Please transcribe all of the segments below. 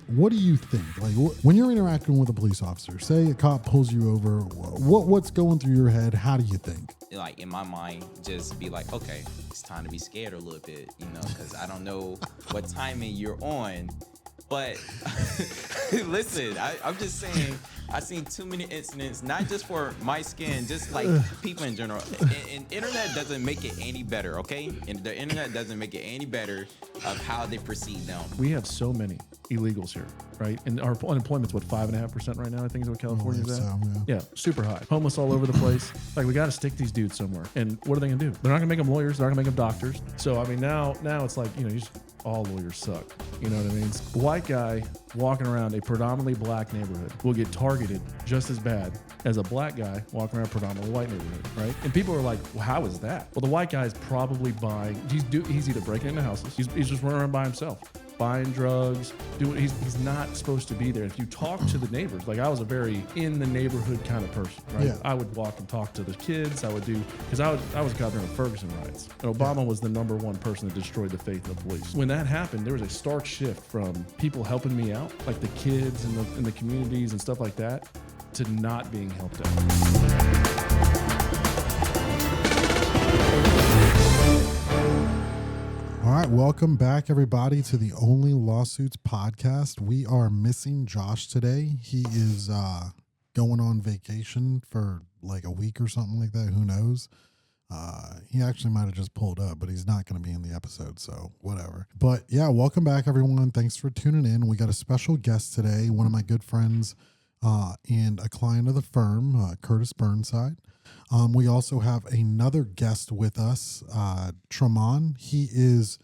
what do you think? Like when you're interacting with a police officer, say a cop pulls you over, what's going through your head? How do you think? Like in my mind, just be like, okay, it's time to be scared a little bit, because I don't know what timing you're on. But listen, I'm just saying, I've seen too many incidents, not just for my skin, just like people in general. And internet doesn't make it any better, okay? And the internet doesn't make it any better of how they perceive them. We have so many illegals here, right? And our unemployment's 5.5% right now, I think is what California's at. So, yeah, super high. Homeless all over the place. Like, we got to stick these dudes somewhere. And what are they going to do? They're not going to make them lawyers. They're not going to make them doctors. So, I mean, now it's like, all lawyers suck. You know what I mean? A white guy walking around a predominantly black neighborhood will get targeted just as bad as a black guy walking around a predominantly white neighborhood, right? And people are like, well, how is that? Well, the white guy is probably buying, he's either breaking into houses, he's just running around by himself, buying drugs, he's not supposed to be there. If you talk to the neighbors, like I was a very in the neighborhood kind of person, right? Yeah. I would walk and talk to the kids. Because I was governor of Ferguson riots. And Obama was the number one person that destroyed the faith of police. When that happened, there was a stark shift from people helping me out, like the kids in the communities and stuff like that, to not being helped out. All right, welcome back, everybody, to the Only Lawsuits podcast. We are missing Josh today. He is going on vacation for like a week or something like that. Who knows? He actually might have just pulled up, but he's not going to be in the episode, so whatever. But yeah, welcome back, everyone. Thanks for tuning in. We got a special guest today, one of my good friends and a client of the firm, Curtis Burnside. We also have another guest with us, Trumon. He is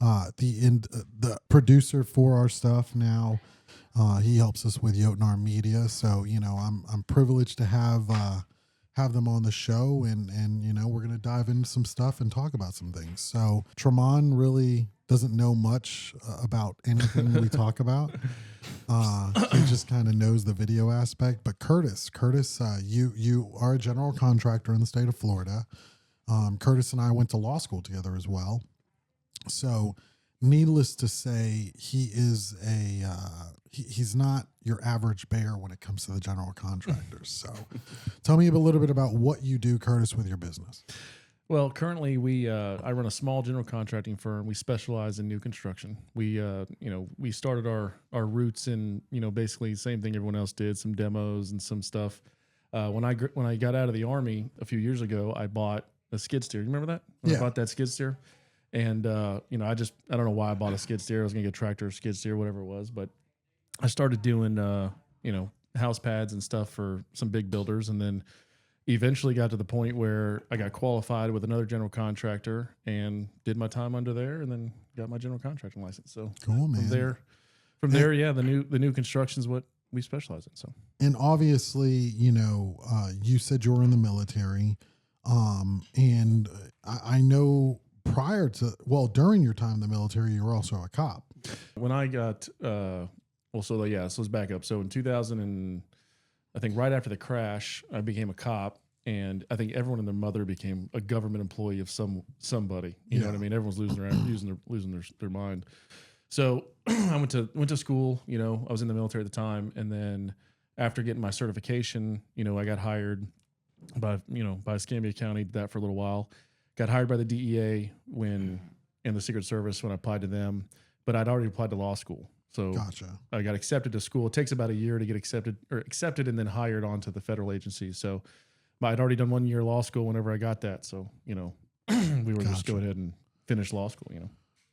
the producer for our stuff now. He helps us with Jotnar Media, so I'm privileged to have them on the show, and we're gonna dive into some stuff and talk about some things. So Trumon really doesn't know much about anything we talk about. He just kind of knows the video aspect. But Curtis, you are a general contractor in the state of Florida. Curtis and I went to law school together as well. So needless to say, he is he's not your average bear when it comes to the general contractors. So tell me a little bit about what you do, Curtis, with your business. Well, currently I run a small general contracting firm. We specialize in new construction. We started our roots in, basically the same thing everyone else did, some demos and some stuff. When I got out of the Army a few years ago, I bought a skid steer. You remember that? I bought that skid steer. And, I don't know why I bought a skid steer. I was going to get a tractor, skid steer, whatever it was. But I started doing, house pads and stuff for some big builders. And then eventually got to the point where I got qualified with another general contractor and did my time under there, and then got my general contracting license. So cool, man. From there, yeah, the new construction is what we specialize in. So, and obviously, you said you were in the military, and I know during your time in the military, you were also a cop. When I got, so let's back up. So in 2000 and I think right after the crash, I became a cop, and I think everyone and their mother became a government employee of somebody. You know what I mean? Everyone's losing their mind. So I went to school. I was in the military at the time, and then after getting my certification, I got hired by Escambia County. Did that for a little while. Got hired by the DEA in the Secret Service when I applied to them, but I'd already applied to law school. So gotcha. I got accepted to school. It takes about a year to get accepted and then hired onto the federal agency. So I'd already done 1 year law school whenever I got that. So, we were just go ahead and finish law school,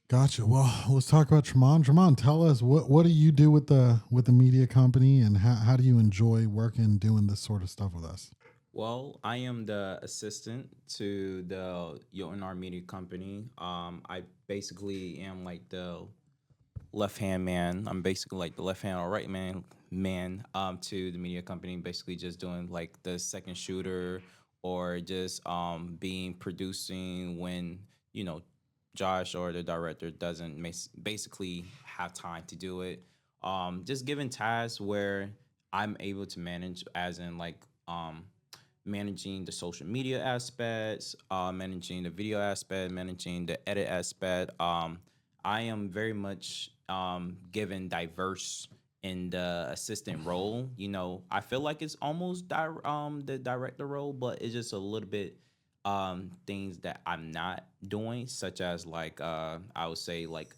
Gotcha. Well, let's talk about Trumon. Trumon, tell us what do you do with the media company, and how do you enjoy working doing this sort of stuff with us? Well, I am the assistant to the Jotnar Media company. I basically am like the left-hand man. I'm basically like the left-hand or right man to the media company, basically just doing like the second shooter or just producing when, Josh or the director doesn't basically have time to do it. Just giving tasks where I'm able to manage, as in like managing the social media aspects, managing the video aspect, managing the edit aspect. I am very much given diverse in the assistant role. You know, I feel like it's almost the director role, but it's just a little bit things that I'm not doing, such as like I would say like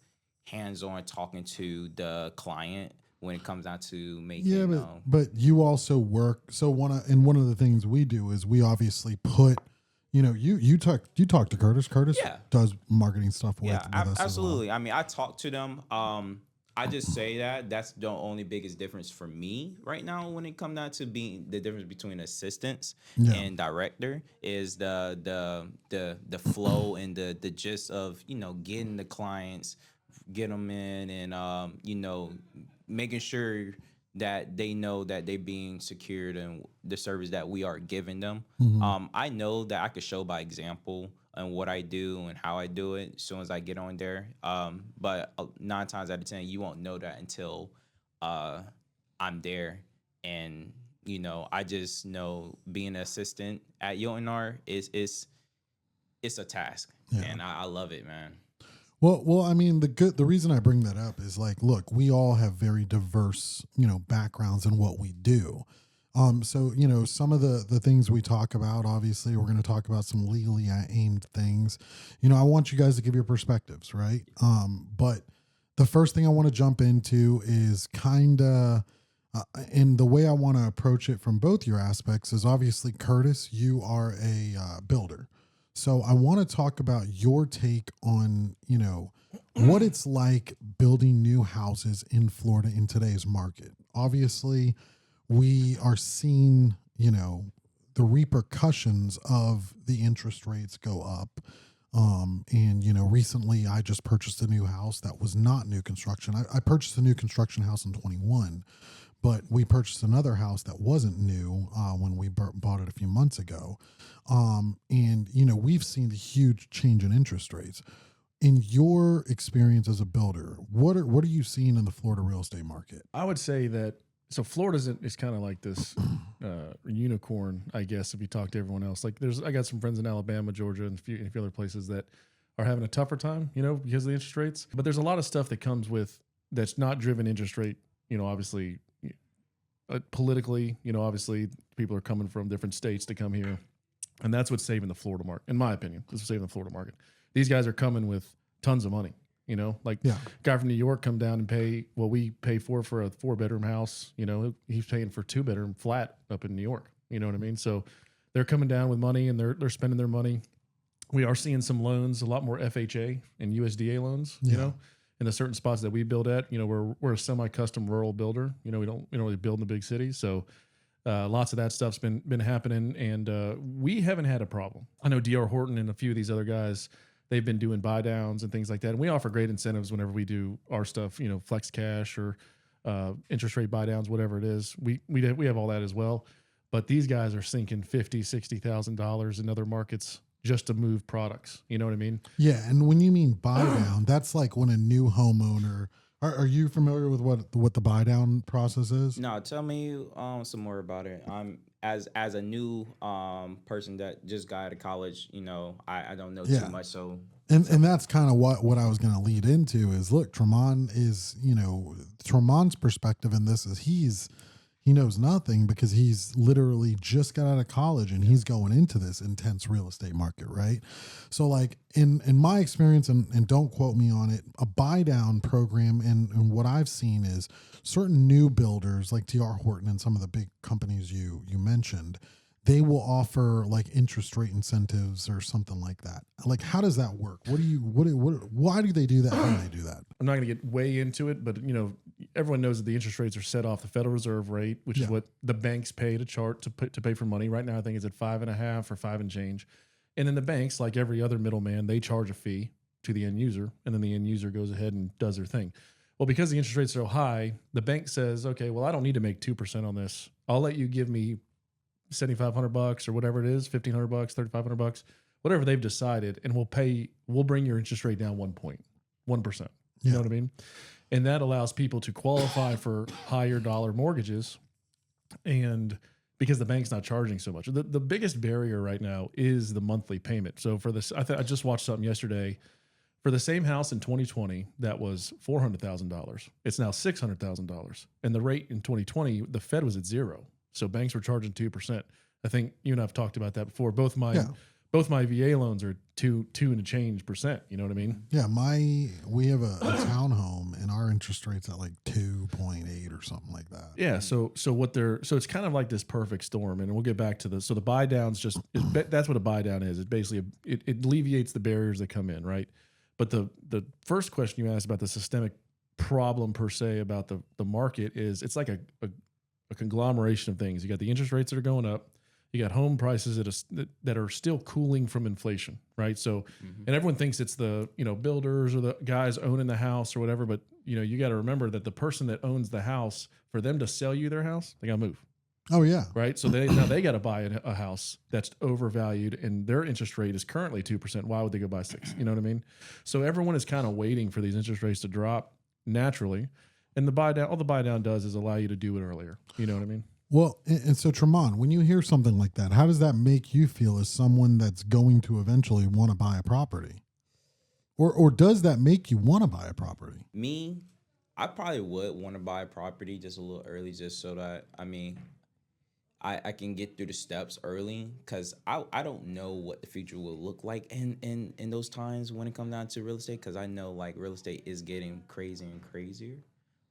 hands-on talking to the client when it comes down to Yeah, making but you also work. So one of the things we do is we obviously put, you talk to Curtis. Curtis yeah. does marketing stuff with Yeah, us as well. absolutely. I mean, I talk to them. I just say that that's the only biggest difference for me right now when it comes down to being the difference between assistants Yeah. and director is the flow and the gist of getting the clients, get them in, and making sure that they know that they're being secured and the service that we are giving them. I know that I could show by example and what I do and how I do it as soon as I get on there. But 9 times out of 10, you won't know that until I'm there. And I just know being an assistant at Jotnar is it's a task, and I love it, man. Well, I mean, the reason I bring that up is like, look, we all have very diverse, backgrounds in what we do. So some of the things we talk about, obviously, we're going to talk about some legally aimed things. I want you guys to give your perspectives, right? But the first thing I want to jump into is kind of, and the way I want to approach it from both your aspects is obviously, Curtis, you are a builder. So I want to talk about your take on, what it's like building new houses in Florida in today's market. Obviously, we are seeing, the repercussions of the interest rates go up. Recently I just purchased a new house that was not new construction. I purchased a new construction house in 21, but we purchased another house that wasn't new when we bought it a few months ago. We've seen the huge change in interest rates. In your experience as a builder, what are you seeing in the Florida real estate market? I would say that so Florida is kind of like this unicorn, I guess, if you talk to everyone else. Like I got some friends in Alabama, Georgia, and a few other places that are having a tougher time, because of the interest rates. But there's a lot of stuff that comes with that's not driven interest rate, obviously politically, obviously people are coming from different states to come here. And that's what's saving the Florida market, in my opinion. This is saving the Florida market. These guys are coming with tons of money. Guy from New York come down and pay what we pay for a 4-bedroom house. He's paying for 2-bedroom flat up in New York. You know what I mean? So they're coming down with money and they're spending their money. We are seeing some loans, a lot more FHA and USDA loans, in the certain spots that we build at. We're a semi-custom rural builder. We don't really build in the big cities. So lots of that stuff's been happening, and we haven't had a problem. I know D.R. Horton and a few of these other guys, they've been doing buy downs and things like that. And we offer great incentives whenever we do our stuff, flex cash or interest rate buy downs, whatever it is. We have all that as well. But these guys are sinking $50,000, $60,000 in other markets just to move products. You know what I mean? Yeah. And when you mean buy down, that's like when a new homeowner, are you familiar with what the buy down process is? No, tell me some more about it. I'm as a new person that just got out of college. I don't know too much. So and that's kind of what I was going to lead into is, look, Trumon is, Trumon's perspective in this is he knows nothing because he's literally just got out of college and he's going into this intense real estate market, right? So like in my experience, and don't quote me on it, a buy down program and what I've seen is certain new builders like D.R. Horton and some of the big companies you mentioned, they will offer like interest rate incentives or something like that. Like, how does that work? Why do they do that? How do they do that? I'm not going to get way into it, but everyone knows that the interest rates are set off the Federal Reserve rate, which is what the banks pay to pay for money. Right now, I think it's at 5.5 or 5 and change. And then the banks, like every other middleman, they charge a fee to the end user, and then the end user goes ahead and does their thing. Well, because the interest rates are so high, the bank says, okay, well, I don't need to make 2% on this. I'll let you give me $7,500 or whatever it is, $1,500, $3,500, whatever they've decided, and we'll bring your interest rate down 1%. You know what I mean? And that allows people to qualify for higher dollar mortgages, and because the bank's not charging so much. The biggest barrier right now is the monthly payment. So for this, I just watched something yesterday For the same house in 2020 that was $400,000, it's now $600,000. And the rate in 2020, the Fed was at 0. So banks were charging 2%. I think you and I've talked about that before. Both my VA loans are two and a change percent. You know what I mean? Yeah, we have a townhome and our interest rate's at like 2.8 or something like that. Yeah. So it's kind of like this perfect storm, and we'll get back to the buy downs. That's what a buy down is. It basically it alleviates the barriers that come in, right? But the first question you asked about the systemic problem per se about the market is it's like a conglomeration of things. You got the interest rates that are going up. You got home prices that are still cooling from inflation, right? So, and everyone thinks it's the builders or the guys owning the house or whatever, but you got to remember that the person that owns the house, for them to sell you their house, they got to move. Oh yeah, right. So now they got to buy a house that's overvalued, and their interest rate is currently 2%. Why would they go buy 6? You know what I mean? So everyone is kind of waiting for these interest rates to drop naturally, and all the buy down does is allow you to do it earlier. You know what I mean? Well, and so Trumon, when you hear something like that, how does that make you feel as someone that's going to eventually want to buy a property? Or does that make you want to buy a property? Me, I probably would want to buy a property just a little early, just so that, I can get through the steps early, because I don't know what the future will look like in those times when it comes down to real estate, because I know like real estate is getting crazier and crazier.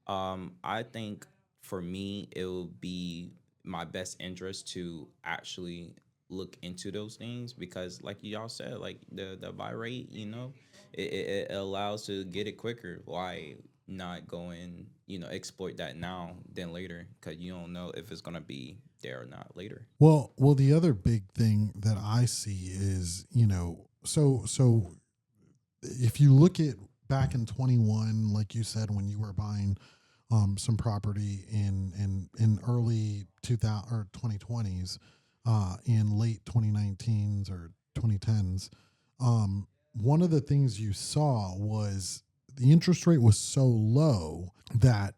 I think for me, it will be my best interest to actually look into those things, because like y'all said, like the buy rate, it allows to get it quicker. Why not go and, exploit that now than later? Because you don't know if it's going to be there or not later. Well, the other big thing that I see is, so if you look at back in 21, like you said, when you were buying some property in early 2000 or 2020s, in late 2019s or 2010s, one of the things you saw was the interest rate was so low that,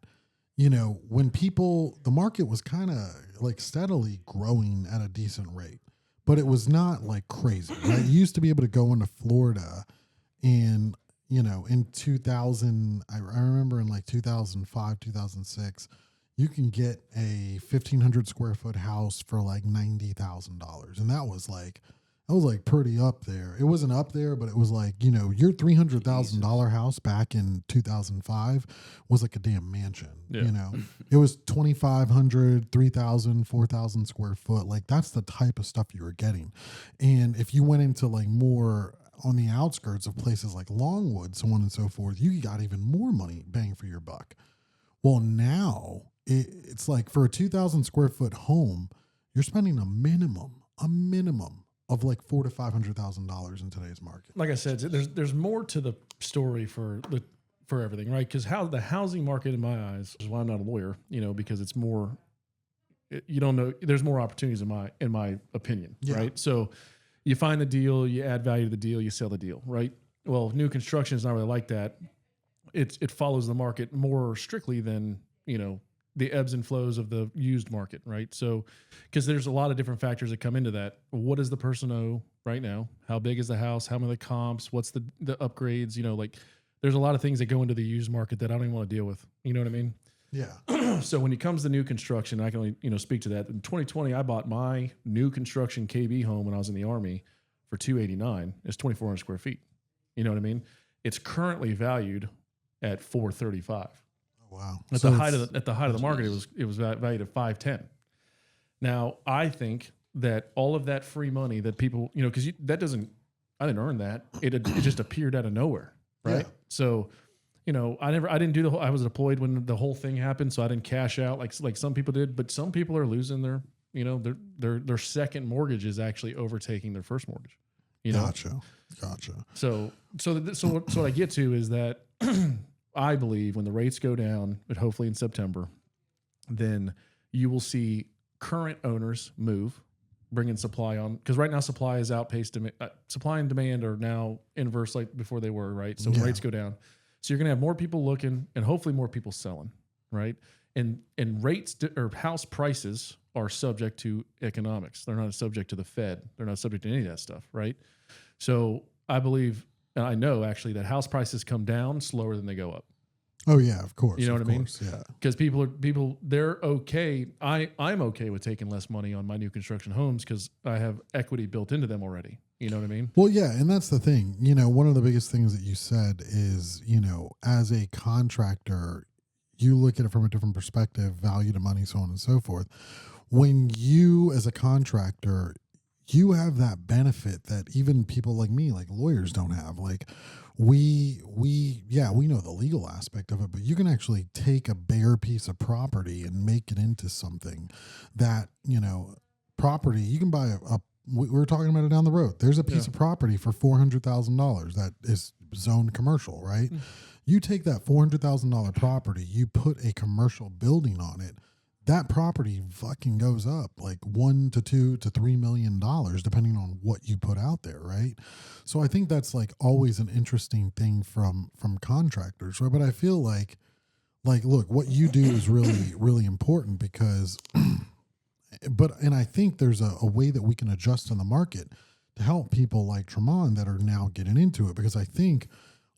when the market was kind of like steadily growing at a decent rate, but it was not like crazy, right? You used to be able to go into Florida and, in 2000, I remember in like 2005, 2006, you can get a 1,500 square foot house for like $90,000. And that was like pretty up there. It wasn't up there, but it was like, your $300,000 house back in 2005 was like a damn mansion. Yeah. It was 2,500, 3,000, 4,000 square foot. Like that's the type of stuff you were getting. And if you went into like more on the outskirts of places like Longwood, so on and so forth, you got even more money bang for your buck. Well, now it's like for a 2,000 square foot home, you're spending a minimum of like $400,000 to $500,000 in today's market. Like I said, there's more to the story for everything, right? Because the housing market, in my eyes, is why I'm not a lawyer, because it's more. You don't know. There's more opportunities in my opinion, right? So you find the deal, you add value to the deal, you sell the deal, right? Well, new construction is not really like that. It follows the market more strictly than the ebbs and flows of the used market, right? So, because there's a lot of different factors that come into that. What does the person owe right now? How big is the house? How many of the comps? What's the upgrades? Like there's a lot of things that go into the used market that I don't even want to deal with. You know what I mean? Yeah. So when it comes to new construction, I can only speak to that. In 2020, I bought my new construction KB home when I was in the Army for $289. It's 2,400 square feet. You know what I mean? It's currently valued at $435. Wow. At the height of the market, it was valued at $510. Now, I think that all of that free money that people, because I didn't earn that. It just appeared out of nowhere, right? Yeah. So, I didn't do I was deployed when the whole thing happened, so I didn't cash out like some people did. But some people are losing their second mortgage is actually overtaking their first mortgage. Gotcha. So what I get to is that I believe when the rates go down, but hopefully in September, then you will see current owners move, bringing supply on, because right now supply is outpaced supply and demand are now inverse like before they were, right? So when rates go down, so you're going to have more people looking and hopefully more people selling, right? And rates or house prices are subject to economics. They're not subject to the Fed. They're not subject to any of that stuff, right? So I believe and I know actually that house prices come down slower than they go up. Oh yeah, of course. You know what I mean? Yeah. Because people they're okay. I'm okay with taking less money on my new construction homes because I have equity built into them already. You know what I mean? Well, yeah, and that's the thing. One of the biggest things that you said is, as a contractor, you look at it from a different perspective, value to money, so on and so forth. When you, as a contractor, you have that benefit that even people like me, like lawyers, don't have. Like we know the legal aspect of it, but you can actually take a bare piece of property and make it into something that, property you can buy we were talking about it down the road. There's a piece of property for $400,000 that is zoned commercial, right? You take that $400,000 property, you put a commercial building on it, that property fucking goes up like $1 to $2 to $3 million, depending on what you put out there, right? So I think that's like always an interesting thing from contractors, right? But I feel like look, what you do is really, really important because, and I think there's a way that we can adjust in the market to help people like Trumon that are now getting into it, because I think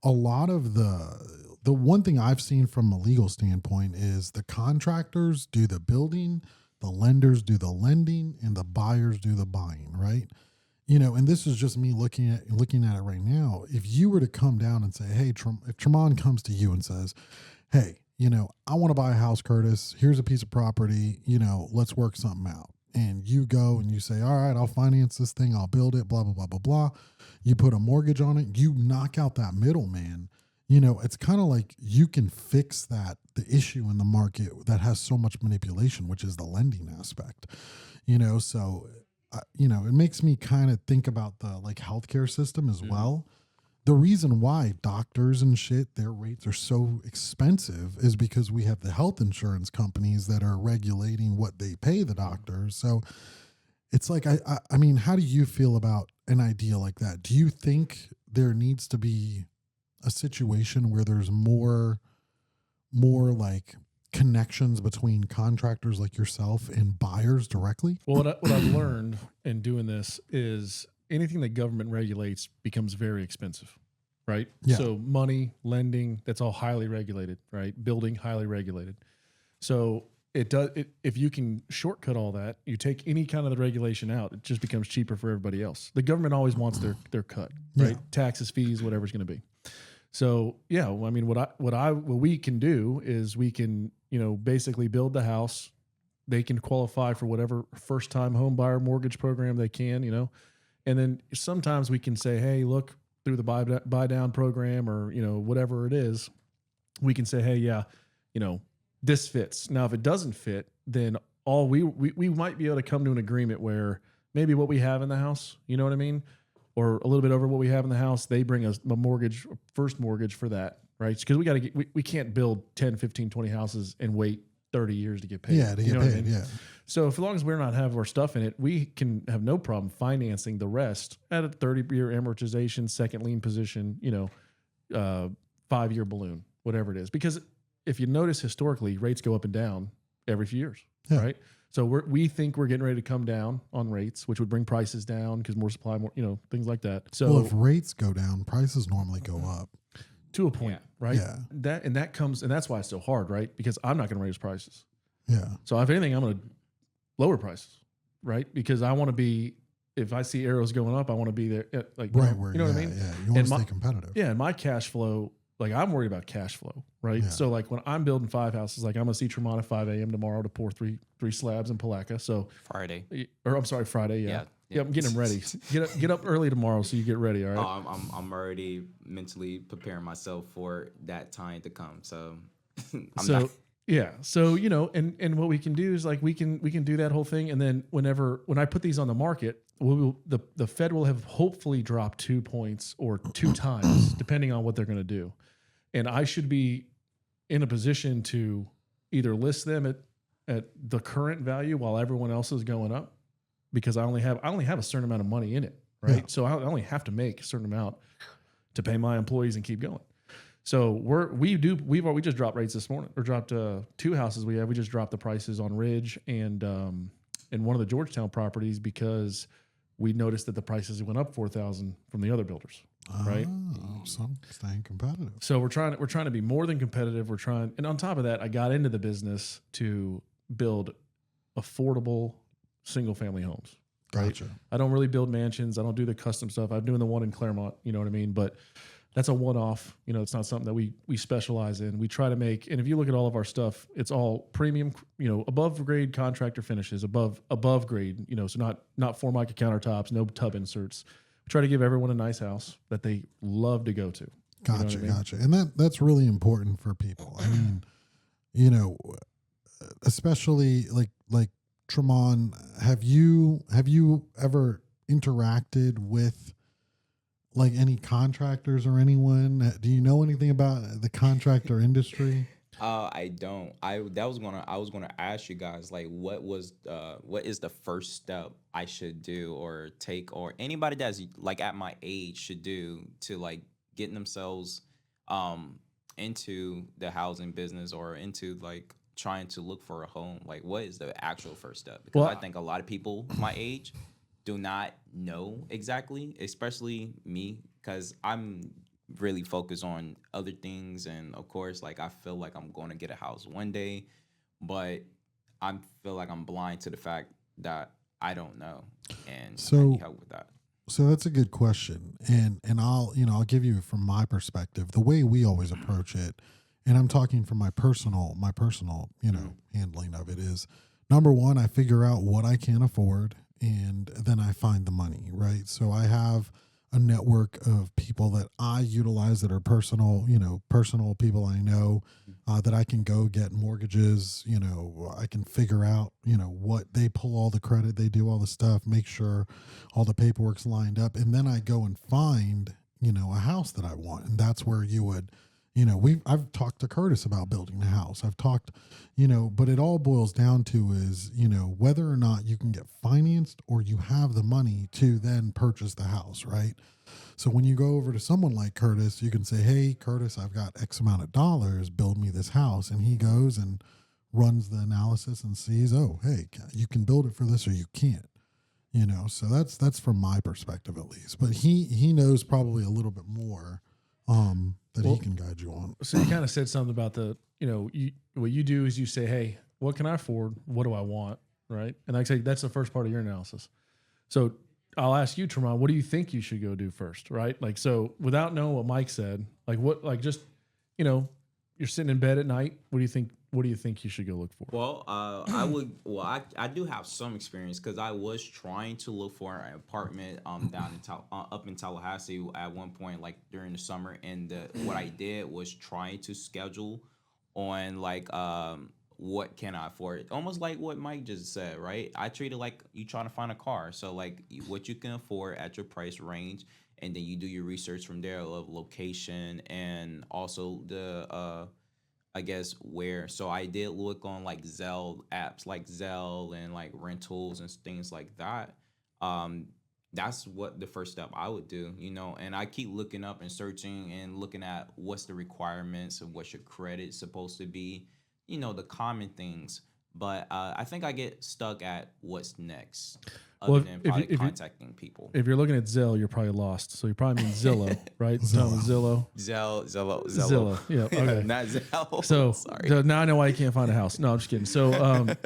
a lot of the one thing I've seen from a legal standpoint is the contractors do the building, the lenders do the lending, and the buyers do the buying, right? And this is just me looking at it right now. If you were to come down and say, hey, if Trumon comes to you and says, hey, I want to buy a house, Curtis, here's a piece of property, let's work something out. And you go and you say, all right, I'll finance this thing, I'll build it, blah, blah, blah, blah, blah. You put a mortgage on it, you knock out that middleman. It's kind of like you can fix the issue in the market that has so much manipulation, which is the lending aspect, so, it makes me kind of think about the like healthcare system as well. The reason why doctors and shit, their rates are so expensive is because we have the health insurance companies that are regulating what they pay the doctors. So it's like, I mean, how do you feel about an idea like that? Do you think there needs to be a situation where there's more like connections between contractors like yourself and buyers directly? Well, what I've learned in doing this is anything that government regulates becomes very expensive, right? Yeah. So money, lending, that's all highly regulated, right? Building, highly regulated. So if you can shortcut all that, you take any kind of the regulation out, it just becomes cheaper for everybody else. The government always wants their cut, right? Yeah. Taxes, fees, whatever it's going to be. So yeah, I mean, what we can do is we can, basically build the house. They can qualify for whatever first time home buyer mortgage program they can, and then sometimes we can say, hey, look, through the buy down program or, whatever it is, we can say, hey, yeah, this fits. Now, if it doesn't fit, then we might be able to come to an agreement where maybe what we have in the house, you know what I mean? Or a little bit over what we have in the house, they bring us a mortgage, first mortgage for that, right? Because we can't build 10, 15, 20 houses and wait 30 years to get paid. Yeah, to get paid, what I mean? yeah. So as long as we're not have our stuff in it, we can have no problem financing the rest at a 30-year amortization, second lien position, 5-year balloon, whatever it is. Because if you notice historically, rates go up and down every few years, right? So we think we're getting ready to come down on rates, which would bring prices down because more supply, more, things like that. So well, if rates go down, prices normally go up. To a point, right? Yeah. That's why it's so hard, right? Because I'm not going to raise prices. Yeah. So if anything, I'm going to lower prices, right? Because I want to be, if I see arrows going up, I want to be there, like right where you know what I mean? Yeah, you want to stay competitive. Yeah, and my cash flow, like I'm worried about cash flow, right? Yeah. So like when I'm building 5 houses, like I'm going to see Tremont at 5 a.m. tomorrow to pour three slabs in Palaca. So Friday. Friday. Yeah. Yeah, I'm getting them ready. Get up early tomorrow so you get ready. All right. I'm already mentally preparing myself for that time to come. So, So and what we can do is like we can do that whole thing, and then when I put these on the market, the Fed will have hopefully dropped 2 points or 2 times depending on what they're going to do, and I should be in a position to either list them at the current value while everyone else is going up. Because I only have a certain amount of money in it, right? Yeah. So I only have to make a certain amount to pay my employees and keep going. So we just dropped rates this morning, or dropped 2 houses we just dropped the prices on Ridge and one of the Georgetown properties because we noticed that the prices went up $4,000 from the other builders. right? So staying competitive. So we're trying to be more than competitive. And on top of that, I got into the business to build affordable single family homes. Right? Gotcha. I don't really build mansions. I don't do the custom stuff. I'm doing the one in Claremont, you know what I mean? But that's a one-off. You know, it's not something that we specialize in. We try to make, and if you look at all of our stuff, it's all premium, you know, above grade contractor finishes, above grade, you know, so not Formica countertops, no tub inserts. We try to give everyone a nice house that they love to go to. Gotcha, You know what I mean? gotcha. And that's really important for people. I mean, you know, especially like Trumon, have you ever interacted with like any contractors or anyone? Do you know anything about the contractor industry? I don't. I was gonna ask you guys like what is the first step I should do or take, or anybody that's like at my age should do to like getting themselves into the housing business or into like trying to look for a home. Like what is the actual first step? Because Well, I think a lot of people my age do not know exactly, especially me, because I'm really focused on other things. And of course, like I feel like I'm going to get a house one day, but I feel like I'm blind to the fact that I don't know. And I need help with that. So that's a good question. And I'll give you from my perspective, the way we always approach it, and I'm talking from my personal, you know, handling of it is, number one, I figure out what I can afford, and then I find the money, right? So I have a network of people that I utilize that are personal people I know, that I can go get mortgages. You know, I can figure out, you know, what they pull all the credit, they do all the stuff, make sure all the paperwork's lined up. And then I go and find, you know, a house that I want. And that's where you would, you know, I've talked to Curtis about building a house. I've talked, you know, but it all boils down to is, you know, whether or not you can get financed or you have the money to then purchase the house, right? So when you go over to someone like Curtis, you can say, hey, Curtis, I've got X amount of dollars, build me this house. And he goes and runs the analysis and sees, oh, hey, you can build it for this or you can't. You know, so that's from my perspective at least. But he knows probably a little bit more that he can guide you on. So you kind of said something about what you do is you say, hey, what can I afford? What do I want? Right. And like I say, that's the first part of your analysis. So I'll ask you, Trumon, what do you think you should go do first? Right. Like, so without knowing what Mike said, like just, you know, you're sitting in bed at night. What do you think you should go look for? Well, I do have some experience because I was trying to look for an apartment down in up in Tallahassee at one point, like during the summer, and what I did was trying to schedule on like what can I afford, almost like what Mike just said, right? I treat it like you trying to find a car, so like what you can afford at your price range, and then you do your research from there of location and also the I guess where. So I did look on like Zelle apps like Zelle and like rentals and things like that. That's what the first step I would do, you know, and I keep looking up and searching and looking at what's the requirements and what's your credit supposed to be, you know, the common things. But I think I get stuck at what's next, other than probably contacting people. If you're looking at Zelle, you're probably lost. So you probably mean Zillow, right? Zillow. Zillow. Yeah. Okay. Not Zelle. So, sorry. so now I know why you can't find a house. No, I'm just kidding. So,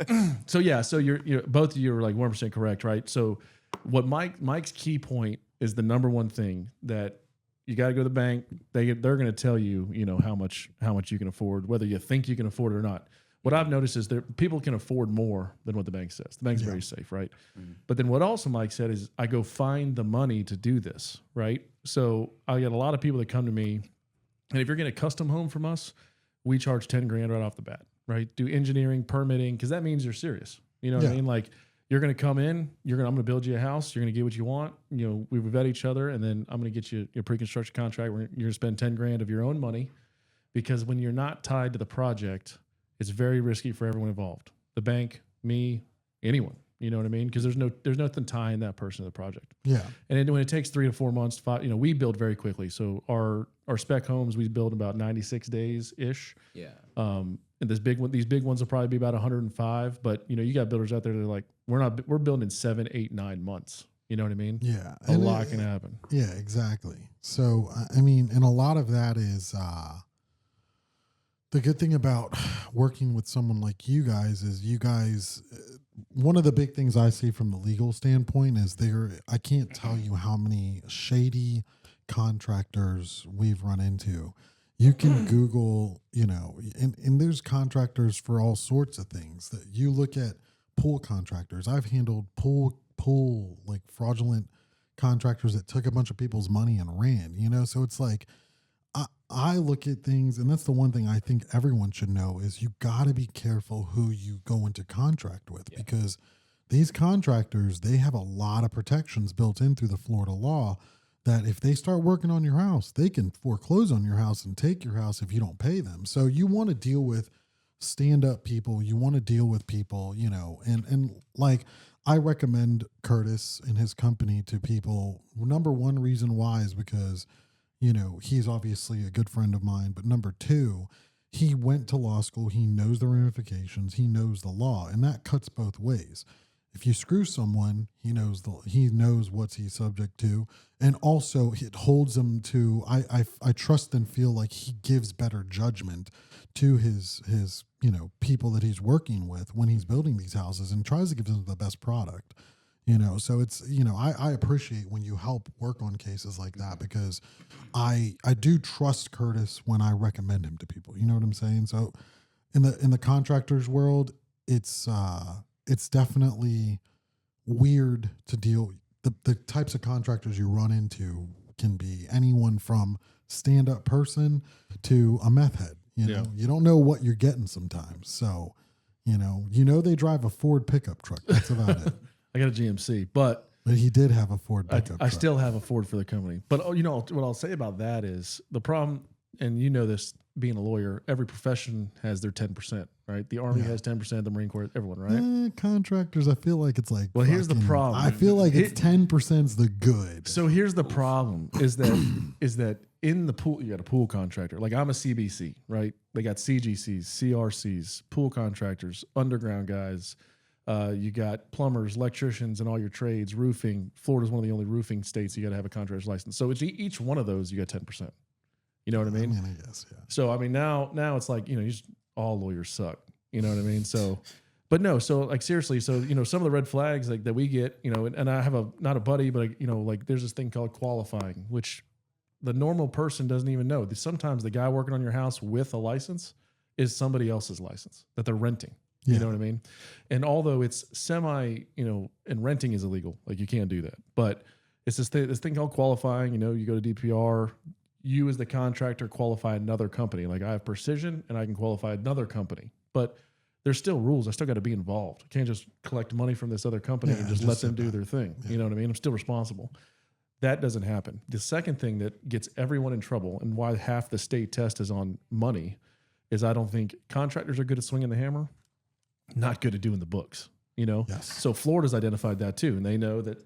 so you're both of you are like 1% correct, right? So, what Mike's key point is the number one thing that you got to go to the bank. They're going to tell you, you know, how much you can afford, whether you think you can afford it or not. What I've noticed is that people can afford more than what the bank says. The bank's very safe, right? Mm-hmm. But then what also Mike said is I go find the money to do this, right? So I get a lot of people that come to me, and if you're getting a custom home from us, we charge $10,000 right off the bat, right? Do engineering, permitting, because that means you're serious. You know what I mean? Like you're going to come in, I'm going to build you a house, you're going to get what you want. You know, we vet each other, and then I'm going to get you your pre-construction contract. You're going to spend $10,000 of your own money, because when you're not tied to the project, it's very risky for everyone involved. The bank, me, anyone. You know what I mean? Because there's nothing tying that person to the project. Yeah. And when it takes 3 to 4 months, we build very quickly. So our spec homes we build in about 96 days ish. Yeah. And these big ones will probably be about 105. But you got builders out there that are like, we're building in 7, 8, 9 months. You know what I mean? Yeah. A lot can happen. Yeah, exactly. So, I mean, and a lot of that is the good thing about working with someone like you guys is one of the big things I see from the legal standpoint is I can't tell you how many shady contractors we've run into. You can Google, and there's contractors for all sorts of things that you look at. Pool contractors. I've handled pool like fraudulent contractors that took a bunch of people's money and ran, so it's like I look at things, and that's the one thing I think everyone should know is you got to be careful who you go into contract with, because these contractors, they have a lot of protections built in through the Florida law that if they start working on your house, they can foreclose on your house and take your house if you don't pay them. So you want to deal with stand-up people. You want to deal with people, and like I recommend Curtis and his company to people. Number one reason why is because, he's obviously a good friend of mine. But number two, he went to law school. He knows the ramifications. He knows the law, and that cuts both ways. If you screw someone, he knows what he's subject to, and also it holds him to. I trust and feel like he gives better judgment to his people that he's working with when he's building these houses, and tries to give them the best product. So it's I appreciate when you help work on cases like that, because I do trust Curtis when I recommend him to people. You know what I'm saying? So in the contractors world, it's definitely weird to deal. The types of contractors you run into can be anyone from stand-up person to a meth head. You don't know what you're getting sometimes. So, they drive a Ford pickup truck. That's about it. I got a GMC, but he did have a Ford pickup truck. I still have a Ford for the company. But what I'll say about that is the problem, and this being a lawyer, every profession has their 10%, right? The Army has 10%, the Marine Corps, everyone, right? Contractors, I feel like it's like, well, here's the problem. I feel like it's 10% is the good. So here's the problem is that in the pool, you got a pool contractor. Like I'm a CBC, right? They got CGCs, CRCs, pool contractors, underground guys. You got plumbers, electricians, and all your trades, roofing. Florida's one of the only roofing states you got to have a contractor's license. So it's each one of those, you got 10%. You know what I mean? I guess, yeah. So, now it's like, all lawyers suck. You know what I mean? So, but no, so like seriously, so, some of the red flags like that we get, and I have not a buddy, but like there's this thing called qualifying, which the normal person doesn't even know. Sometimes the guy working on your house with a license is somebody else's license that they're renting. You know what I mean? And although it's and renting is illegal, like you can't do that. But it's this thing called qualifying. You go to DPR, you as the contractor qualify another company. Like I have Precision and I can qualify another company. But there's still rules. I still got to be involved. I can't just collect money from this other company and just let them do their thing. Yeah. You know what I mean? I'm still responsible. That doesn't happen. The second thing that gets everyone in trouble and why half the state test is on money is I don't think contractors are good at swinging the hammer, not good at doing the books, Yes. So Florida's identified that too. And they know that,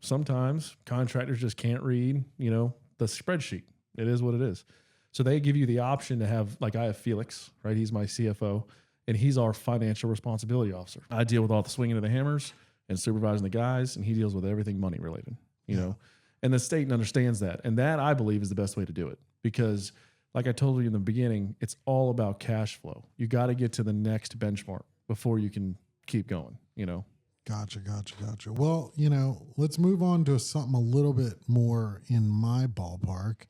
sometimes contractors just can't read, the spreadsheet. It is what it is. So they give you the option to have, like I have Felix, right? He's my CFO and he's our financial responsibility officer. I deal with all the swinging of the hammers and supervising the guys, and he deals with everything money related, you know, and the state understands that. And that I believe is the best way to do it, because like I told you in the beginning, it's all about cash flow. You got to get to the next benchmark before you can keep going, Gotcha. Well, let's move on to something a little bit more in my ballpark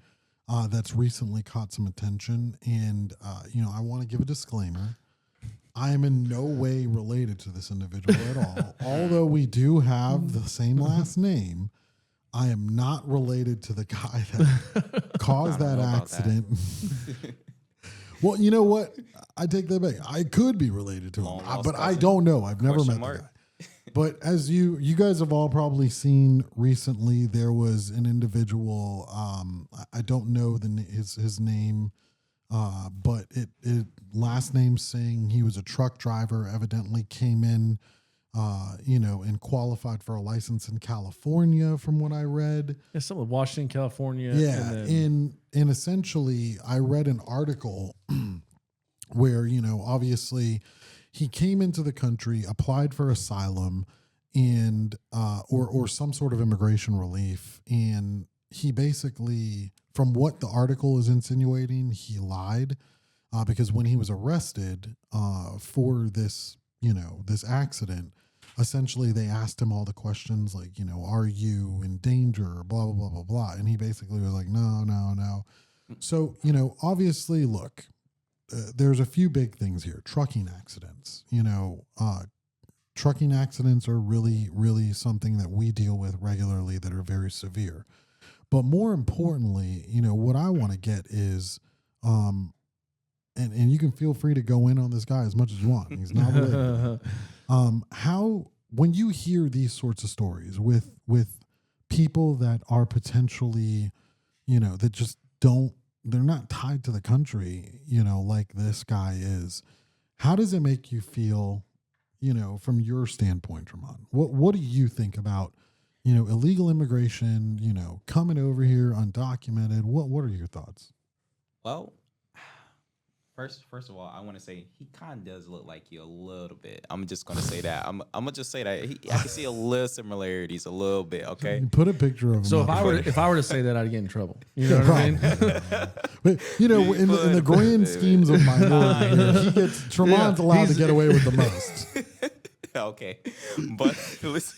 that's recently caught some attention. And, I want to give a disclaimer. I am in no way related to this individual at all. Although we do have the same last name, I am not related to the guy that caused that accident. Well, you know what? I take that back. I could be related to him, but I don't know. I've never met the guy. But as you guys have all probably seen recently, there was an individual. I don't know his name, but it last name Singh. He was a truck driver. Evidently came in, and qualified for a license in California, from what I read. Yeah, some of Washington, California. Yeah, and essentially, I read an article where obviously he came into the country, applied for asylum, and or some sort of immigration relief, and he basically, from what the article is insinuating, he lied because when he was arrested for this, this accident, essentially they asked him all the questions like, are you in danger, blah blah blah blah blah, and he basically was like, no, no, no. So obviously, look, there's a few big things here. Trucking accidents, trucking accidents are really, really something that we deal with regularly that are very severe. But more importantly, what I want to get is, and you can feel free to go in on this guy as much as you want. He's not related. How, when you hear these sorts of stories with people that are potentially, that just they're not tied to the country, like this guy is, how does it make you feel, from your standpoint, Trumon? What do you think about, illegal immigration, coming over here undocumented? What are your thoughts? Well, first of all, I want to say he kind of does look like you a little bit. I'm just gonna say that. I'm gonna just say that I can see a little similarities, a little bit. Okay. You put a picture of him. So up. if I were to say that, I'd get in trouble. You know what I mean? But in the grand schemes of minority, Trumon's allowed to get away with the most. Okay, but listen.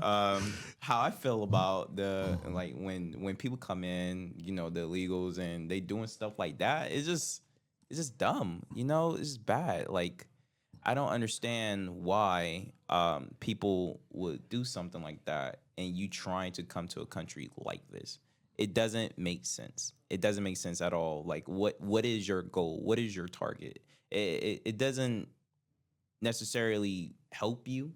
How I feel about when people come in, the illegals, and they doing stuff like that, it's just dumb. It's just bad. Like, I don't understand why people would do something like that, and you trying to come to a country like this. It doesn't make sense. It doesn't make sense at all. Like, what is your goal? What is your target? It doesn't necessarily help you.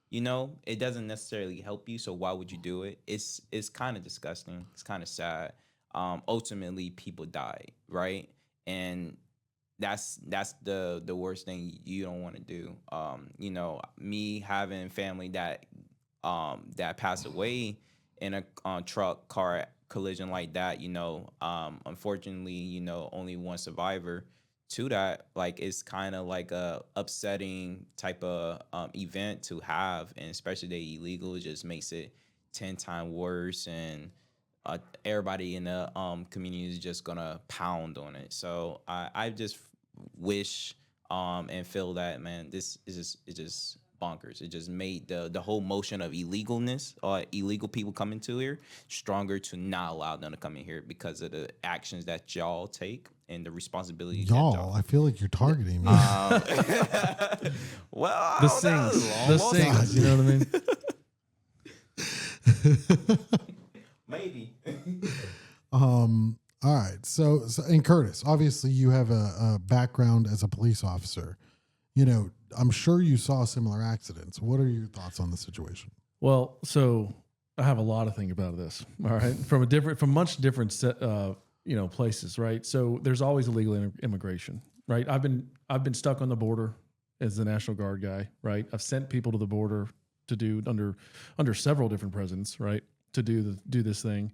It doesn't necessarily help you. So why would you do it? It's kind of disgusting. It's kind of sad. Ultimately, people die, right? And that's the worst thing you don't want to do. Me having family that passed away in a truck car collision like that. Unfortunately, only one survivor to that. Like, it's kind of like a upsetting type of event to have, and especially the illegal, it just makes it 10 times worse, and everybody in the community is just gonna pound on it. So I just wish and feel that, man, this is just bonkers. It just made the whole motion of illegalness or illegal people coming to here stronger, to not allow them to come in here because of the actions that y'all take and the responsibility. Y'all, I feel like you're targeting me. Well, The Sings, you know what I mean? Maybe. All right. So, and Curtis, obviously you have a background as a police officer. I'm sure you saw similar accidents. What are your thoughts on the situation? Well, so I have a lot to think about this. All right, from much different places, right? So there's always illegal immigration, right? I've been stuck on the border as the National Guard guy, right? I've sent people to the border to do under several different presidents, right? To do this thing,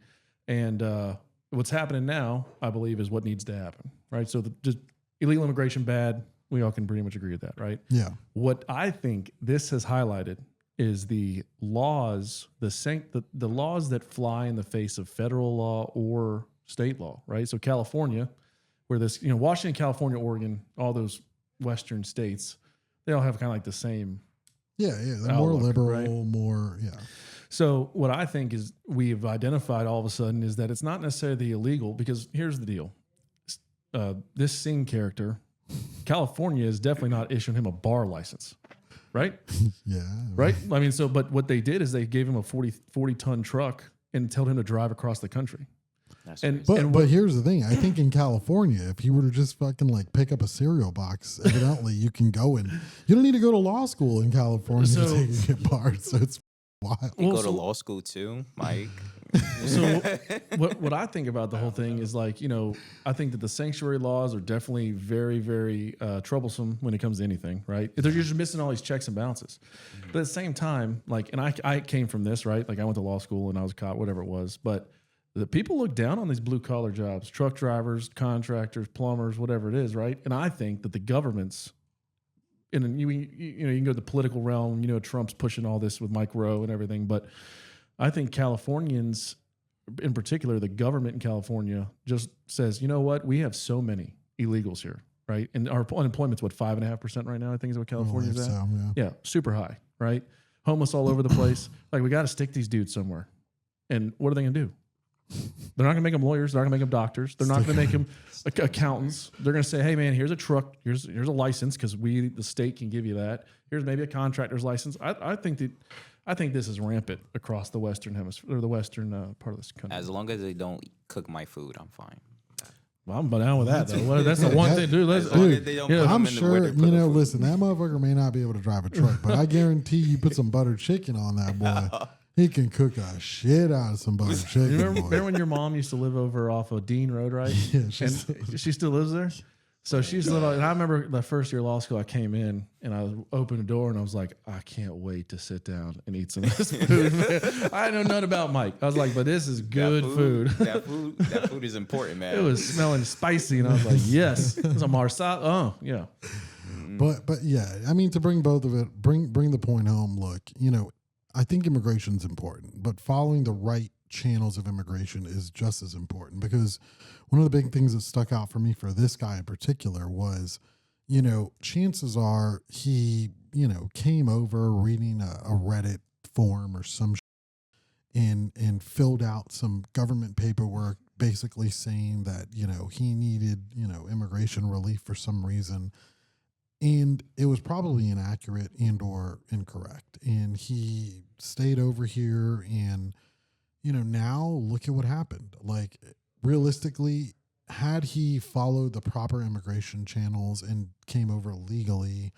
and what's happening now, I believe, is what needs to happen, right? So just illegal immigration bad. We all can pretty much agree with that, right? Yeah. What I think this has highlighted is the laws, the laws that fly in the face of federal law or state law, right? So California, where this, Washington, California, Oregon, all those Western states, they all have kind of like the same. Yeah. They're more liberal, right? More, yeah. So what I think is we've identified all of a sudden is that it's not necessarily illegal, because here's the deal. This Singh character, California is definitely not issuing him a bar license, right? Yeah. Right? I mean, but what they did is they gave him a 40 ton truck and told him to drive across the country. But here's the thing. I think in California, if you were to just fucking pick up a cereal box, evidently you can go and you don't need to go to law school in California to get barred. So it's wild. You go to law school too, Mike. So what I think about the whole thing is I think that the sanctuary laws are definitely very, very troublesome when it comes to anything, right? They're just missing all these checks and balances. But at the same time, and I came from this, right? Like, I went to law school and I was a cop, whatever it was. But the people look down on these blue collar jobs, truck drivers, contractors, plumbers, whatever it is, right? And I think that the government's and you know, you can go to the political realm. You know, Trump's pushing all this with Mike Rowe and everything, but I think Californians, in particular, the government in California just says, you know what, we have so many illegals here, right? And our unemployment's what, 5.5% right now, I think is what California's at. So, Yeah, super high, right? Homeless all over the place. Like, we got to stick these dudes somewhere. And what are they going to do? They're not going to make them lawyers. They're not going to make them doctors. They're not going to make them accountants. They're going to say, hey, man, here's a truck. Here's a license because the state can give you that. Here's maybe a contractor's license. I think this is rampant across the Western hemisphere or the Western part of this country. As long as they don't cook my food, I'm fine. Well, I'm down with that, though. That's the one thing, dude. As long as they don't put them I'm in the sure, where they put the food. listen, that motherfucker may not be able to drive a truck, but I guarantee you put some buttered chicken on that boy. He can cook a shit out of some buttered chicken. Remember when your mom used to live over off of Dean Road, right? Yeah, she still lives there. So she's little, and I remember the first year of law school, I came in and I opened the door and I was like, I can't wait to sit down and eat some of this food. Man. I know nothing about Mike. I was like, but this is good food. That food is important, man. It was smelling spicy, and I was like, yes, it's a marsala. Oh, yeah. But yeah, I mean, to bring both of it, bring the point home. Look, you know, I think immigration is important, but following the right channels of immigration is just as important, because one of the big things that stuck out for me for this guy in particular was, you know, chances are he, you know, came over reading a Reddit form or some and filled out some government paperwork basically saying that, you know, he needed, you know, immigration relief for some reason. And it was probably inaccurate and or incorrect. And he stayed over here and, you know, now look at what happened. Like, realistically, had he followed the proper immigration channels and came over legally,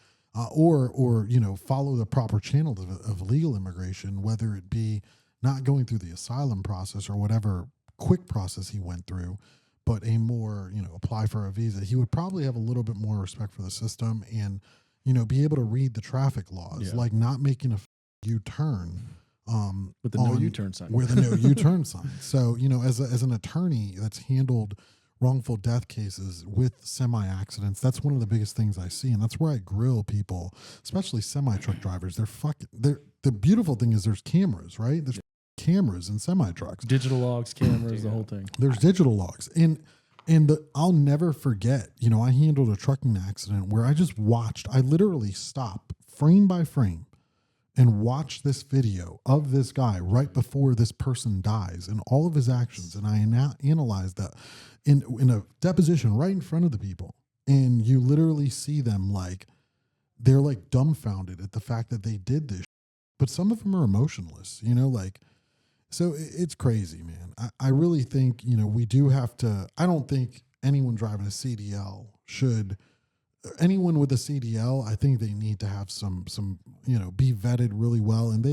or you know, follow the proper channels of legal immigration, whether it be not going through the asylum process or whatever quick process he went through, but a more, you know, apply for a visa, he would probably have a little bit more respect for the system and, you know, be able to read the traffic laws, like not making a U-turn. With the no U-turn sign. With the no U-turn sign. So, you know, as an attorney that's handled wrongful death cases with semi-accidents, that's one of the biggest things I see. And that's where I grill people, especially semi-truck drivers. The beautiful thing is there's cameras, right? There's cameras in semi-trucks. Digital logs, cameras, the whole thing. There's digital logs. I'll never forget, you know, I handled a trucking accident where I literally stopped frame by frame and watch this video of this guy right before this person dies and all of his actions. And I now analyzed that in a deposition right in front of the people. And you literally see them like, they're like dumbfounded at the fact that they did this. But some of them are emotionless, you know, like, so it's crazy, man. I really think, you know, we do have to, I don't think anyone driving a CDL anyone with a CDL, I think they need to have some, you know, be vetted really well. And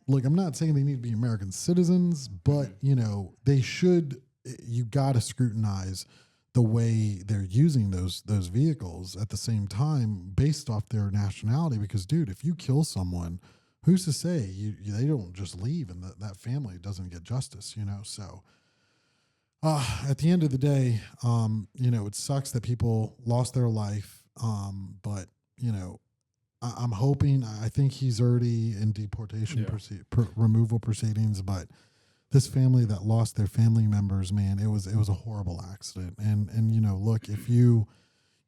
like, I'm not saying they need to be American citizens, but, you know, they should, you got to scrutinize the way they're using those vehicles at the same time based off their nationality. Because, dude, if you kill someone, who's to say they don't just leave and that family doesn't get justice, you know? So, at the end of the day, you know, it sucks that people lost their life. But, you know, I'm hoping, I think he's already in deportation removal proceedings, but this family that lost their family members, man, it was a horrible accident. And, you know, look, if you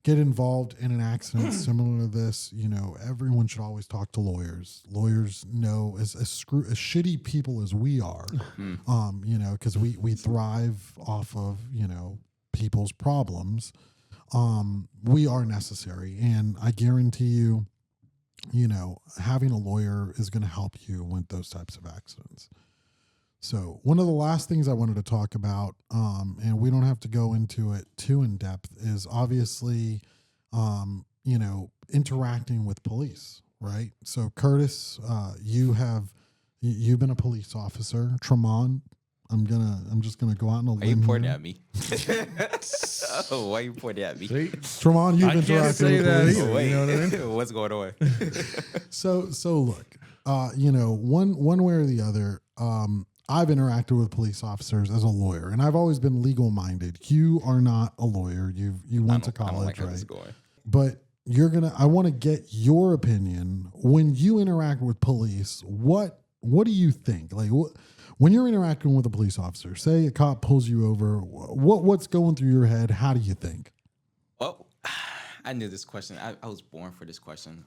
get involved in an accident similar to this, you know, everyone should always talk to lawyers. Lawyers know, as shitty people as we are, you know, because we thrive off of, you know, people's problems. We are necessary. And I guarantee you, you know, having a lawyer is going to help you with those types of accidents. So one of the last things I wanted to talk about, and we don't have to go into it too in depth, is obviously, you know, interacting with police, right? So Curtis, you've been a police officer. Trumon, I'm just gonna go out on a limb. Why you pointing at me? Why you pointing at me? Trumon, you've interacted with police. Either, you know what I mean? What's going on? So look, you know, one way or the other, I've interacted with police officers as a lawyer, and I've always been legal minded. You are not a lawyer. You went to college, right? But I want to get your opinion when you interact with police. What do you think? Like, when you're interacting with a police officer, say a cop pulls you over, what's going through your head? How do you think? Oh, I knew this question. I was born for this question.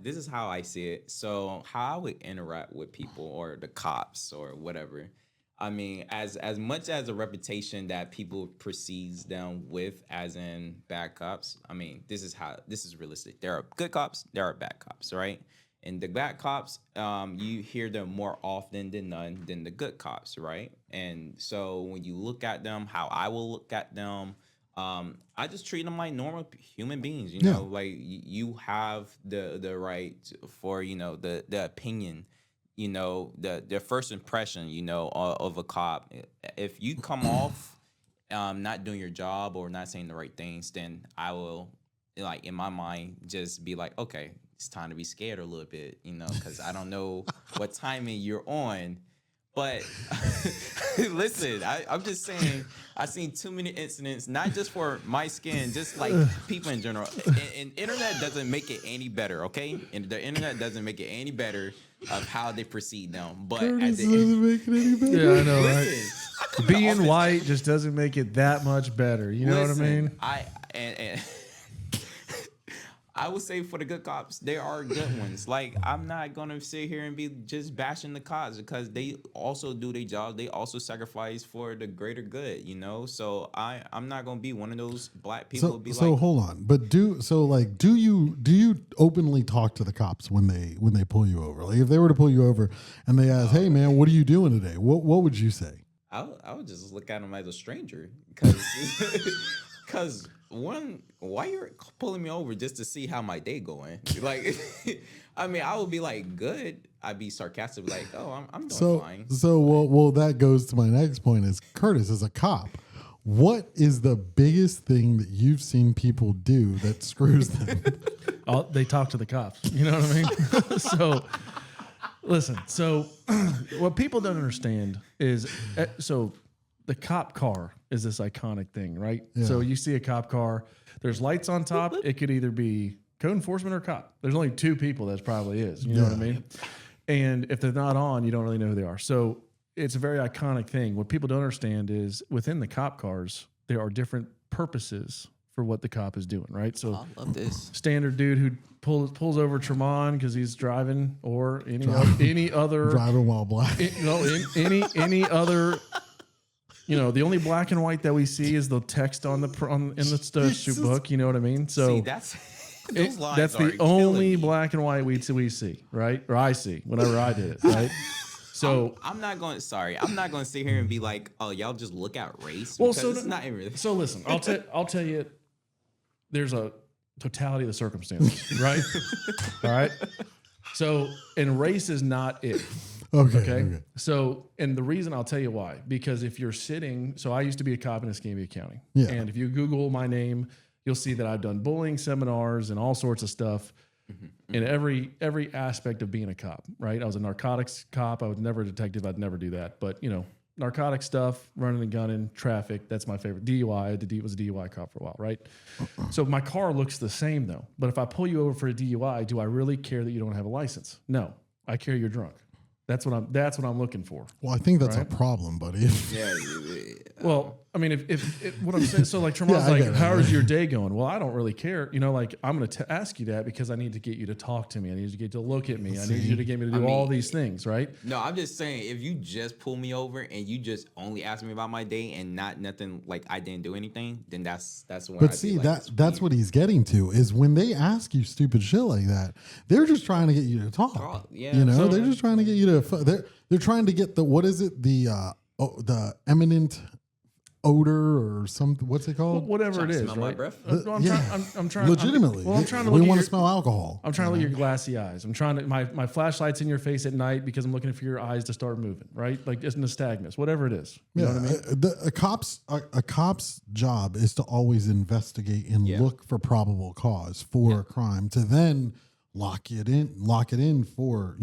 This is how I see it. So how I would interact with people or the cops or whatever. I mean, as much as a reputation that people perceives them with, as in bad cops. I mean, this is realistic. There are good cops, there are bad cops, right? And the bad cops, you hear them more often than none than the good cops, right? And so when you look at them, how I will look at them, I just treat them like normal human beings. You know, like you have the right for the opinion. You know, the first impression, of a cop. If you come off not doing your job or not saying the right things, then I will, like, in my mind, just be like, okay, it's time to be scared a little bit, because I don't know what timing you're on. But listen, I'm just saying, I've seen too many incidents, not just for my skin, just like people in general. And internet doesn't make it any better, okay? And the internet doesn't make it any better of how they perceive them. But Curtis doesn't make it any better. Yeah, I know, listen, right? Being white just doesn't make it that much better. You know what I mean? And I would say for the good cops, there are good ones. Like, I'm not going to sit here and be just bashing the cops, because they also do their job. They also sacrifice for the greater good, So I'm not going to be one of those black people So hold on. But do you openly talk to the cops when they pull you over? Like, if they were to pull you over and they ask, "Hey man, what are you doing today?" What would you say? I would just look at them as a stranger, because one, why you're pulling me over just to see how my day going? Like, I mean, I would be like, good. I'd be sarcastic, like, oh, I'm doing fine. So well, that goes to my next point. Is Curtis, as a cop, what is the biggest thing that you've seen people do that screws them? They talk to the cops. You know what I mean? So, listen. So, what people don't understand is, the cop car is this iconic thing, right? Yeah. So you see a cop car, there's lights on top. It could either be code enforcement or cop. There's only two people that probably is. You know what I mean? And if they're not on, you don't really know who they are. So it's a very iconic thing. What people don't understand is within the cop cars, there are different purposes for what the cop is doing, right? So I love this. Standard dude who pulls over Trumon because he's driving, or any other driving while black. Any other. The only black and white that we see is the text in the shoot book. You know what I mean? So see, that's the only black and white we see, right? Or I see whenever I did it, right? So I'm not going to sit here and be like, oh, y'all just look at race. Well, because it's not really. So listen, I'll tell you, there's a totality of the circumstances, right? All right. So, and race is not it. Okay. So, and the reason I'll tell you why, because if you're so I used to be a cop in Escambia County. Yeah. And if you Google my name, you'll see that I've done bullying seminars and all sorts of stuff in every aspect of being a cop, right? I was a narcotics cop. I was never a detective. I'd never do that. But, narcotic stuff, running and gunning, traffic, that's my favorite. DUI, was a DUI cop for a while, right? So my car looks the same though. But if I pull you over for a DUI, do I really care that you don't have a license? No. I care you're drunk. That's what I'm looking for. Well, I think that's a problem, buddy. Yeah. Well, I mean, if what I'm saying, so like Trumon's how's your day going? Well, I don't really care. Like, I'm going to ask you that because I need to get you to talk to me. I need you to look at me. I need you to get me to do all these things, right? No, I'm just saying, if you just pull me over and you just only ask me about my day and not nothing, like I didn't do anything, then that's when. But see, that's what he's getting to, is when they ask you stupid shit like that, they're just trying to get you to talk. Yeah, they're just trying to get you to. They're trying to get the eminent odor or something. What's it called? Whatever it is, smell right? my breath? I'm trying. Legitimately. I'm trying to. We want to smell alcohol. I'm trying to look at your glassy eyes. I'm trying to. My flashlight's in your face at night because I'm looking for your eyes to start moving, right? Like it's nystagmus, whatever it is. You know what I mean? A cop's job is to always investigate and look for probable cause for a crime, to then lock it in for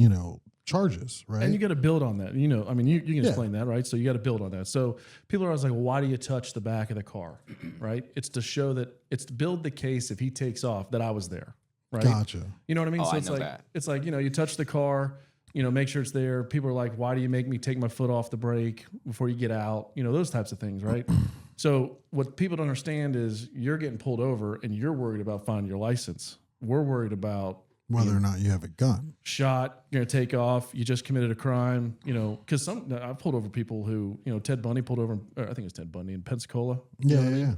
charges, right? And you got to build on that. You know, I mean, you can explain that, right? So you got to build on that. So people are always like, well, why do you touch the back of the car, right? It's to show that it's to build the case if he takes off that I was there, right? Gotcha. You know what I mean? Oh, So I it's know like that. it's like, you know, you touch the car, you know, make sure it's there. People are like, why do you make me take my foot off the brake before you get out? You know, those types of things, right? So what people don't understand is you're getting pulled over and you're worried about finding your license. We're worried about Whether or not you have a gun. shot, you're going to take off, you just committed a crime, you know, because I've pulled over people who, you know, Ted Bundy pulled over, or I think it was Ted Bundy in Pensacola. Yeah.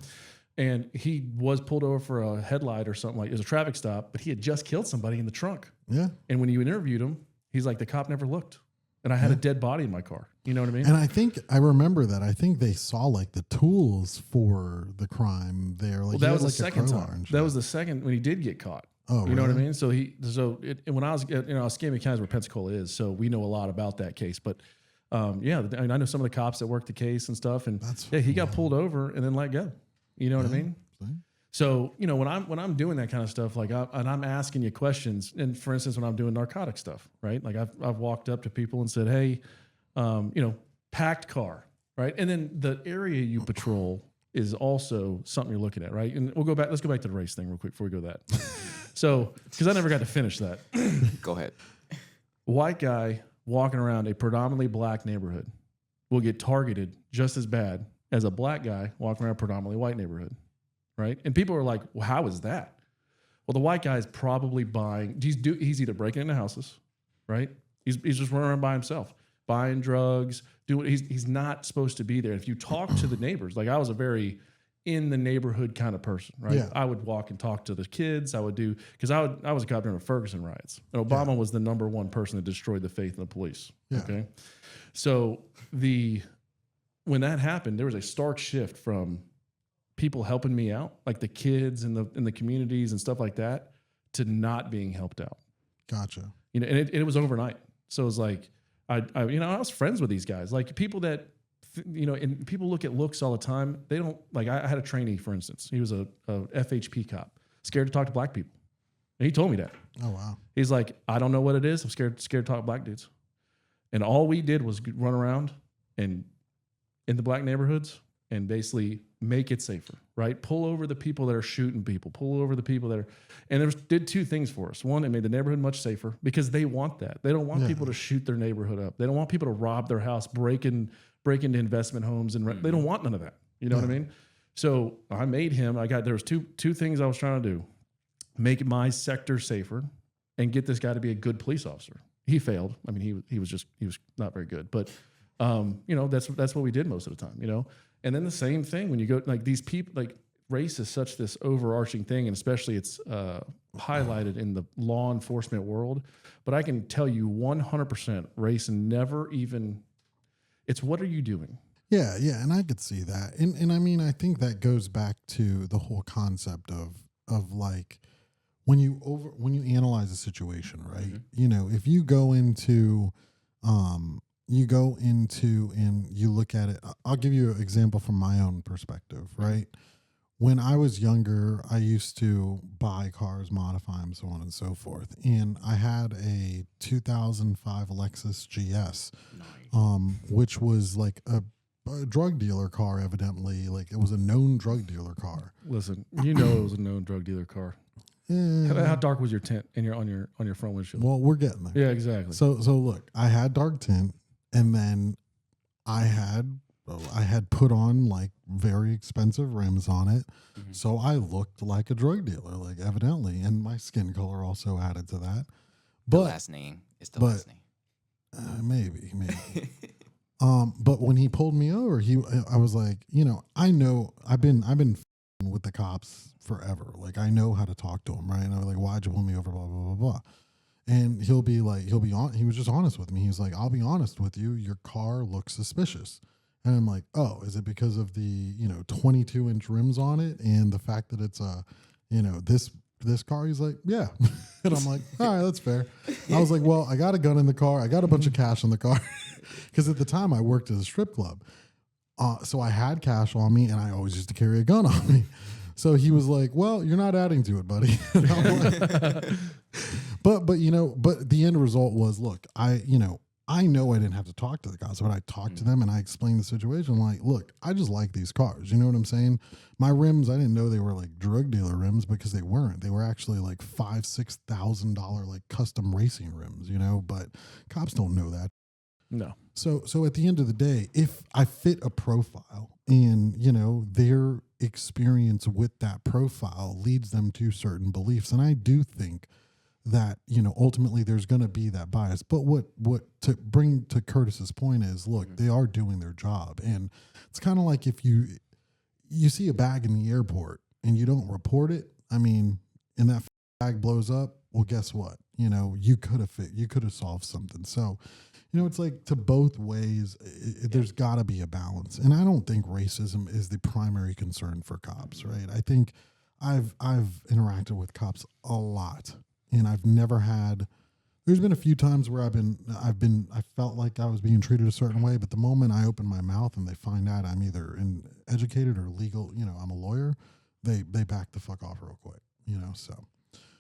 And he was pulled over for a headlight or something, like it was a traffic stop, but he had just killed somebody in the trunk. Yeah. And when you interviewed him, he's like, the cop never looked. And I had a dead body in my car. You know what I mean? And I remember that. I think they saw like the tools for the crime there. Like Well, that he was had, the like, a second crowbar time. and shit. That was the second when he did get caught. Oh, you know what I really? mean? So when I was, you know, Escambia County is where Pensacola is, so we know a lot about that case. But yeah, I mean, I know some of the cops that worked the case and stuff, and he got pulled over and then let go. You know what I mean? See? So you know when I'm doing that kind of stuff, like I'm asking you questions, and for instance, when I'm doing narcotic stuff, right? Like I've walked up to people and said, hey, you know, packed car, right? And then the area you patrol is also something you're looking at, right? And let's go back to the race thing real quick before we go to that. So, because I never got to finish that. Go ahead. White guy walking around a predominantly black neighborhood will get targeted just as bad as a black guy walking around a predominantly white neighborhood, right? And people are like, well, how is that? Well, the white guy is probably he's either breaking into houses, right? He's just running around by himself, buying drugs, he's not supposed to be there. If you talk to the neighbors, like I was a very in the neighborhood kind of person, right? Yeah. I would walk and talk to the kids. I would because I was a cop during the Ferguson riots, and Obama was the number one person that destroyed the faith in the police. Yeah. Okay, so when that happened, there was a stark shift from people helping me out, like the kids in the communities and stuff like that, to not being helped out. Gotcha. You know, and it was overnight. So it was like I was friends with these guys, like people that. You know, and people look at looks all the time. They don't like. I had a trainee, for instance. He was a FHP cop, scared to talk to black people. And he told me that. Oh wow. He's like, I don't know what it is. I'm scared to talk to black dudes. And all we did was run around and in the black neighborhoods and basically make it safer, right? Pull over the people that are shooting people. Pull over the people that are, and did two things for us. One, it made the neighborhood much safer because they want that. They don't want people to shoot their neighborhood up. They don't want people to rob their house, break into investment homes and they don't want none of that. You know what I mean? So I made him, there was two things I was trying to do. Make my sector safer and get this guy to be a good police officer. He failed. I mean, he was not very good, but you know, that's what we did most of the time, you know? And then the same thing when you go, like these people, like race is such this overarching thing, and especially it's highlighted in the law enforcement world. But I can tell you 100% race never even, it's what are you doing? Yeah, and I could see that. And I mean, I think that goes back to the whole concept of like when you analyze a situation, right? Mm-hmm. You know, if you go into and you look at it, I'll give you an example from my own perspective, right? When I was younger, I used to buy cars, modify them, so on and so forth. And I had a 2005 Lexus GS, which was like a drug dealer car, evidently. Like it was a known drug dealer car. Listen, you know it was a known drug dealer car. How dark was your tint on your front windshield? Well, we're getting there. Yeah, exactly. So look, I had dark tint, and then I had put on like very expensive rims on it. Mm-hmm. So I looked like a drug dealer, like evidently, and my skin color also added to that. But the last name is the last name. Maybe. But when he pulled me over, I was like, you know, I've been with the cops forever. Like I know how to talk to them, right? And I was like, why'd you pull me over? Blah, blah, blah, blah. And he was just honest with me. He was like, I'll be honest with you. Your car looks suspicious. And I'm like, oh, is it because of the, 22-inch rims on it and the fact that it's this car? He's like, yeah. And I'm like, all right, that's fair. I was like, well, I got a gun in the car. I got a bunch of cash in the car. Because at the time I worked at a strip club. So I had cash on me and I always used to carry a gun on me. So he was like, well, you're not adding to it, buddy. And I'm like, But the end result was, look, I know I didn't have to talk to the guys, but I talked to them and I explained the situation. Like, look, I just like these cars. You know what I'm saying? My rims, I didn't know they were like drug dealer rims because they weren't. They were actually like $5,000-$6,000 like custom racing rims. But cops don't know that. No. So at the end of the day, if I fit a profile and, their experience with that profile leads them to certain beliefs, and I do think that, ultimately there's going to be that bias. But what to bring to Curtis's point is, look, they are doing their job. And it's kind of like if you see a bag in the airport and you don't report it, and that bag blows up, well, guess what? You could have solved something. So, it's like to both ways, there's got to be a balance. And I don't think racism is the primary concern for cops, right? I think I've interacted with cops a lot, and I've never had. There's been a few times where I felt like I was being treated a certain way, but the moment I open my mouth and they find out I'm either educated or legal, I'm a lawyer, they back the fuck off real quick, So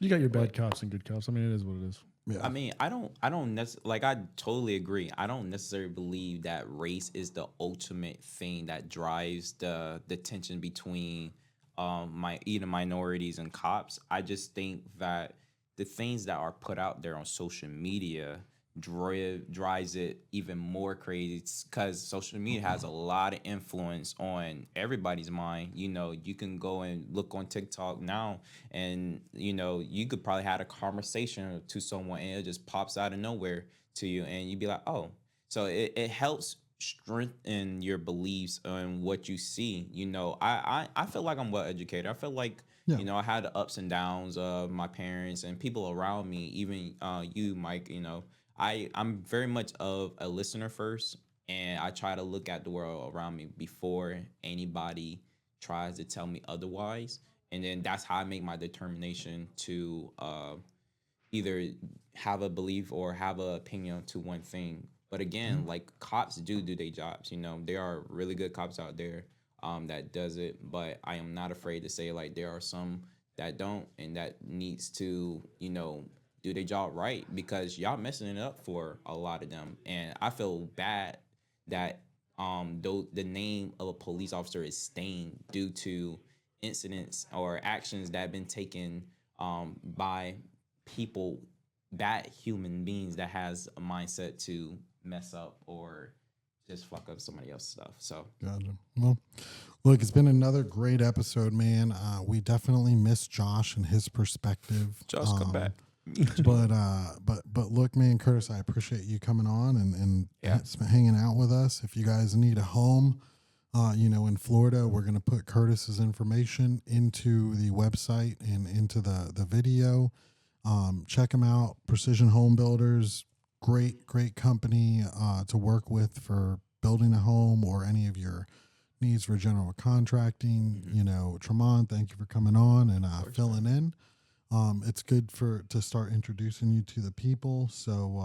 You got your bad cops and good cops. It is what it is. yeah. I don't necessarily, I totally agree. I don't necessarily believe that race is the ultimate thing that drives the tension between either minorities and cops. I just think that the things that are put out there on social media drives it even more crazy, because social media has a lot of influence on everybody's mind. You can go and look on TikTok now, and you could probably have a conversation to someone and it just pops out of nowhere to you, and you'd be like, oh. So it helps strengthen your beliefs on what you see. I feel like I'm well educated. I feel like I had the ups and downs of my parents and people around me, even you, Mike. I'm very much of a listener first, and I try to look at the world around me before anybody tries to tell me otherwise. And then that's how I make my determination to either have a belief or have an opinion to one thing. But again, like, cops do their jobs. There are really good cops out there that does it, but I am not afraid to say, like, there are some that don't, and that needs to, do their job right, because y'all messing it up for a lot of them. And I feel bad that though the name of a police officer is stained due to incidents or actions that have been taken by people, bad human beings that has a mindset to mess up or just fuck up somebody else's stuff. So gotcha. Well, look, it's been another great episode, man. We definitely miss Josh and his perspective. Josh, come back. But look, man, Curtis, I appreciate you coming on and hanging out with us. If you guys need a home, in Florida, we're going to put Curtis's information into the website and into the video. Check them out. Precision Homebuilders, great company to work with for building a home or any of your needs for general contracting. Trumon, thank you for coming on and filling in. It's good to start introducing you to the people. So,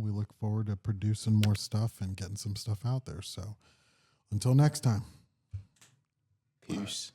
we look forward to producing more stuff and getting some stuff out there. So until next time. Peace.